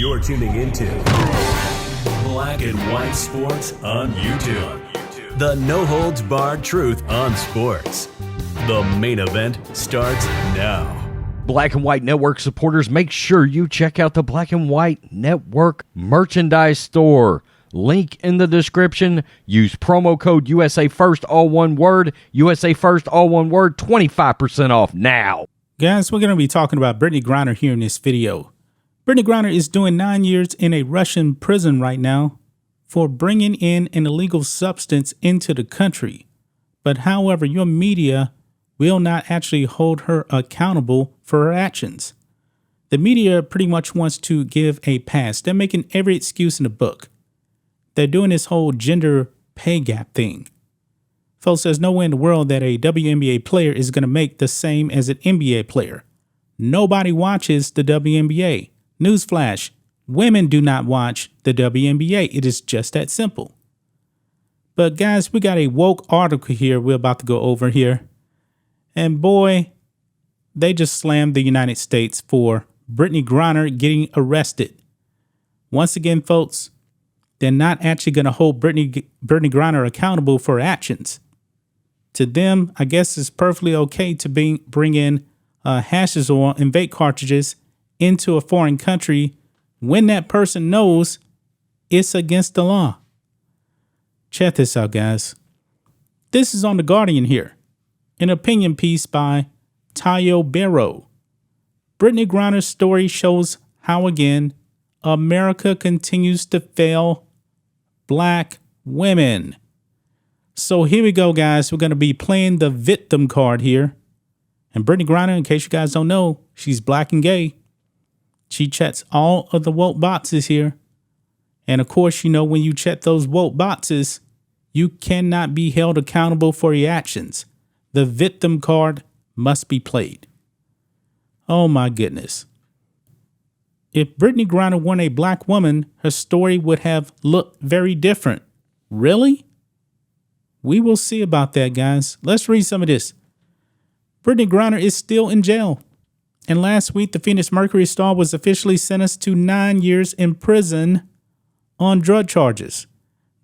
You're tuning into Black and White Sports on YouTube. The no-holds-barred truth on sports. The main event starts now. Black and White Network supporters, make sure you check out the Black and White Network merchandise store. Link in the description. Use promo code USA First, all one word. USA First, all one word. 25% off now. Guys, we're going to be talking about Brittney Griner here in this video. Brittney Griner is doing 9 years in a Russian prison right now for bringing in an illegal substance into the country. But however, your media will not actually hold her accountable for her actions. The media pretty much wants to give a pass. They're making every excuse in the book. They're doing this whole gender pay gap thing. Folks, there's no way in the world that a WNBA player is going to make the same as an NBA player. Nobody watches the WNBA. Newsflash, women do not watch the WNBA. It is just that simple. But guys, we got a woke article here we're about to go over here. And boy, they just slammed the United States for Brittney Griner getting arrested. Once again, folks, they're not actually going to hold Brittney Griner accountable for her actions. To them, I guess it's perfectly okay to bring in hashish oil and vape cartridges into a foreign country when that person knows it's against the law. Check this out, guys. This is on The Guardian here. An opinion piece by Tayo Barrow. Brittney Griner's story shows how, again, America continues to fail Black women. So here we go, guys. We're going to be playing the victim card here. And Brittney Griner, in case you guys don't know, she's Black and gay. She checks all of the woke boxes here. And of course, you know, when you check those woke boxes, you cannot be held accountable for your actions. The victim card must be played. Oh my goodness. If Brittney Griner weren't a Black woman, her story would have looked very different. Really? We will see about that, guys. Let's read some of this. Brittney Griner is still in jail. And last week, the Phoenix Mercury star was officially sentenced to 9 years in prison on drug charges.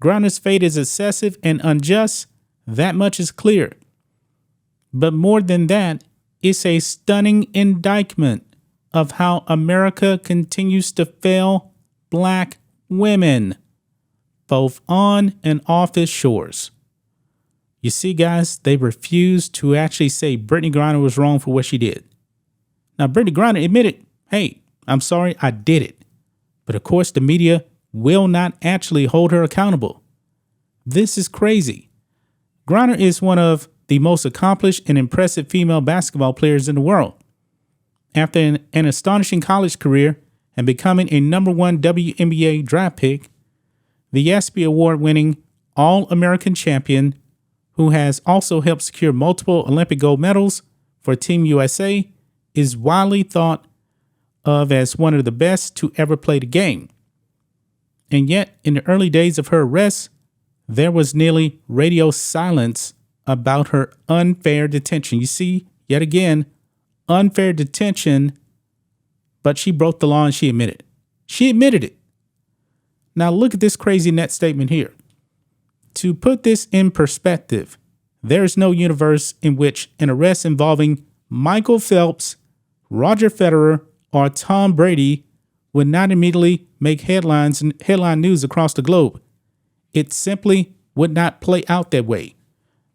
Griner's fate is excessive and unjust. That much is clear. But more than that, it's a stunning indictment of how America continues to fail Black women, both on and off its shores. You see, guys, they refuse to actually say Brittney Griner was wrong for what she did. Now, Brittney Griner admitted, hey, I'm sorry, I did it. But of course, the media will not actually hold her accountable. This is crazy. Griner is one of the most accomplished and impressive female basketball players in the world. After an astonishing college career and becoming a #1 WNBA draft pick, the ESPY award-winning All-American champion, who has also helped secure multiple Olympic gold medals for Team USA, is widely thought of as one of the best to ever play the game. And yet, in the early days of her arrest, there was nearly radio silence about her unfair detention. You see, yet again, unfair detention, but she broke the law and she admitted it. She admitted it. Now look at this crazy net statement here. To put this in perspective, there is no universe in which an arrest involving Michael Phelps, Roger Federer, or Tom Brady would not immediately make headline news across the globe. It simply would not play out that way.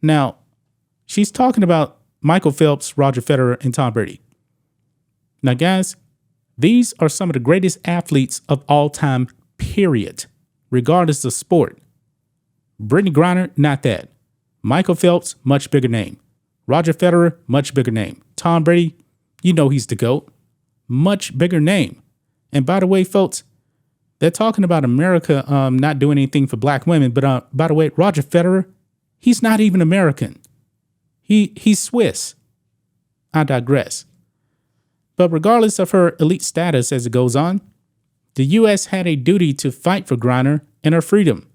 Now, she's talking about Michael Phelps, Roger Federer, and Tom Brady. Now, guys, these are some of the greatest athletes of all time, period, regardless of sport. Brittney Griner, not that. Michael Phelps, much bigger name. Roger Federer, much bigger name. Tom Brady, you know he's the GOAT. Much bigger name. And by the way, folks, they're talking about America not doing anything for Black women. But by the way, Roger Federer, he's not even American. He's Swiss. I digress. But regardless of her elite status as it goes on, the U.S. had a duty to fight for Griner and her freedom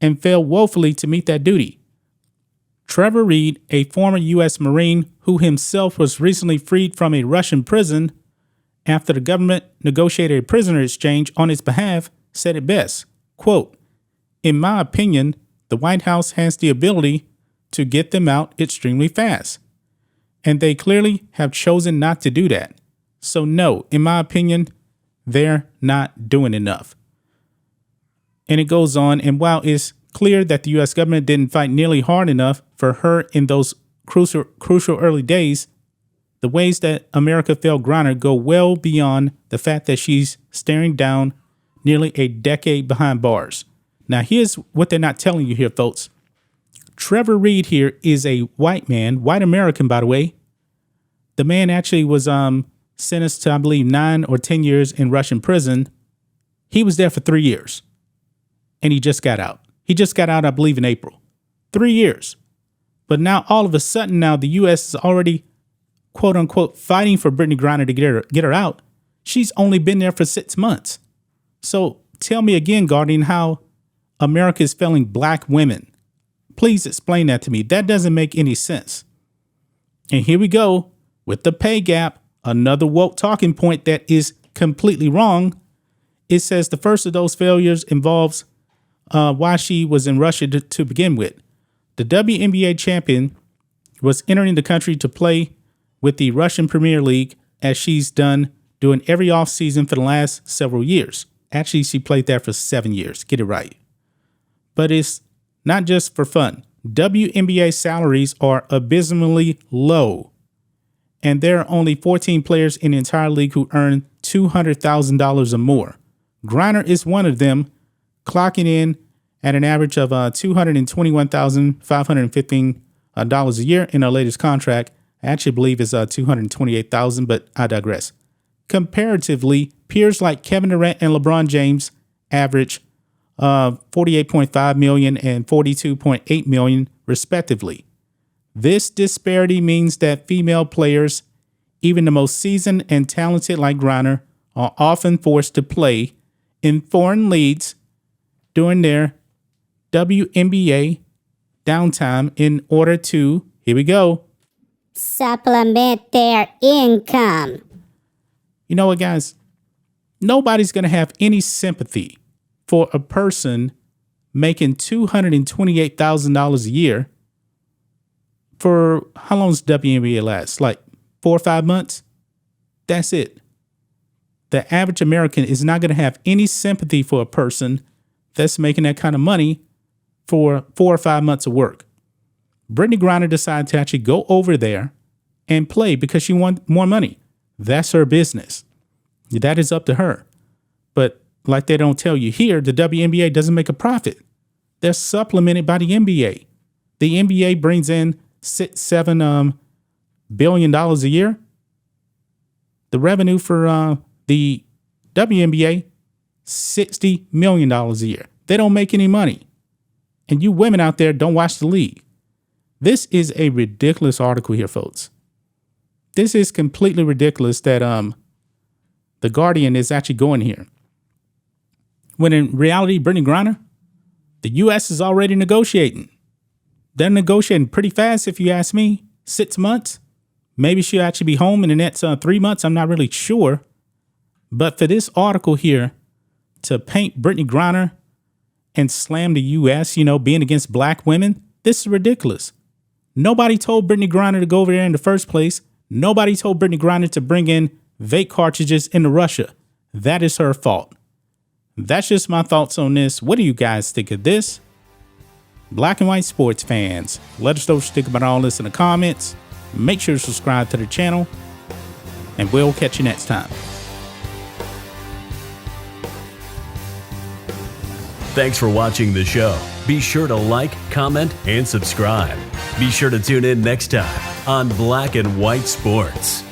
and failed woefully to meet that duty. Trevor Reed, a former U.S. Marine who himself was recently freed from a Russian prison, after the government negotiated a prisoner exchange on its behalf, said it best, quote, "In my opinion, the White House has the ability to get them out extremely fast. And they clearly have chosen not to do that. So no, in my opinion, they're not doing enough." And it goes on, and while it's clear that the U.S. government didn't fight nearly hard enough for her in those crucial early days, the ways that America failed Griner go well beyond the fact that she's staring down nearly a decade behind bars. Now, here's what they're not telling you here, folks. Trevor Reed here is a white man, white American, by the way. The man actually was sentenced to, I believe, 9 or 10 years in Russian prison. He was there for 3 years, and he just got out. He just got out, I believe, in April. 3 years. But now, all of a sudden, now the U.S. is already, quote unquote, fighting for Brittney Griner to get her out. She's only been there for 6 months. So tell me again, Guardian, how America is failing black women. Please explain that to me. That doesn't make any sense. And here we go with the pay gap, another woke talking point that is completely wrong. It says the first of those failures involves why she was in Russia to begin with. The WNBA champion was entering the country to play with the Russian Premier League, as she's done doing every offseason for the last several years. Actually, she played there for 7 years. Get it right. But it's not just for fun. WNBA salaries are abysmally low, and there are only 14 players in the entire league who earn $200,000 or more. Griner is one of them, clocking in at an average of $221,515 a year in her latest contract. I actually believe it's $228,000, but I digress. Comparatively, peers like Kevin Durant and LeBron James average $48.5 million and $42.8 million, respectively. This disparity means that female players, even the most seasoned and talented like Griner, are often forced to play in foreign leagues during their WNBA downtime in order to, here we go, supplement their income. You know what, guys? Nobody's going to have any sympathy for a person making $228,000 a year for how long does WNBA last? Like 4 or 5 months? That's it. The average American is not going to have any sympathy for a person that's making that kind of money for 4 or 5 months of work. Brittney Griner decided to actually go over there and play because she wants more money. That's her business. That is up to her. But like they don't tell you here, the WNBA doesn't make a profit. They're supplemented by the NBA. The NBA brings in $7 billion a year. The revenue for the WNBA, $60 million a year. They don't make any money. And you women out there don't watch the league. This is a ridiculous article here, folks. This is completely ridiculous that the Guardian is actually going here. When in reality, Brittney Griner, the U.S. is already negotiating. They're negotiating pretty fast, if you ask me. 6 months. Maybe she'll actually be home in the next 3 months. I'm not really sure. But for this article here to paint Brittney Griner and slam the U.S., being against black women, this is ridiculous. Nobody told Brittney Griner to go over there in the first place. Nobody told Brittney Griner to bring in vape cartridges into Russia. That is her fault. That's just my thoughts on this. What do you guys think of this? Black and white sports fans, let us know what you think about all this in the comments. Make sure to subscribe to the channel, and we'll catch you next time. Thanks for watching the show. Be sure to like, comment, and subscribe. Be sure to tune in next time on Black and White Sports.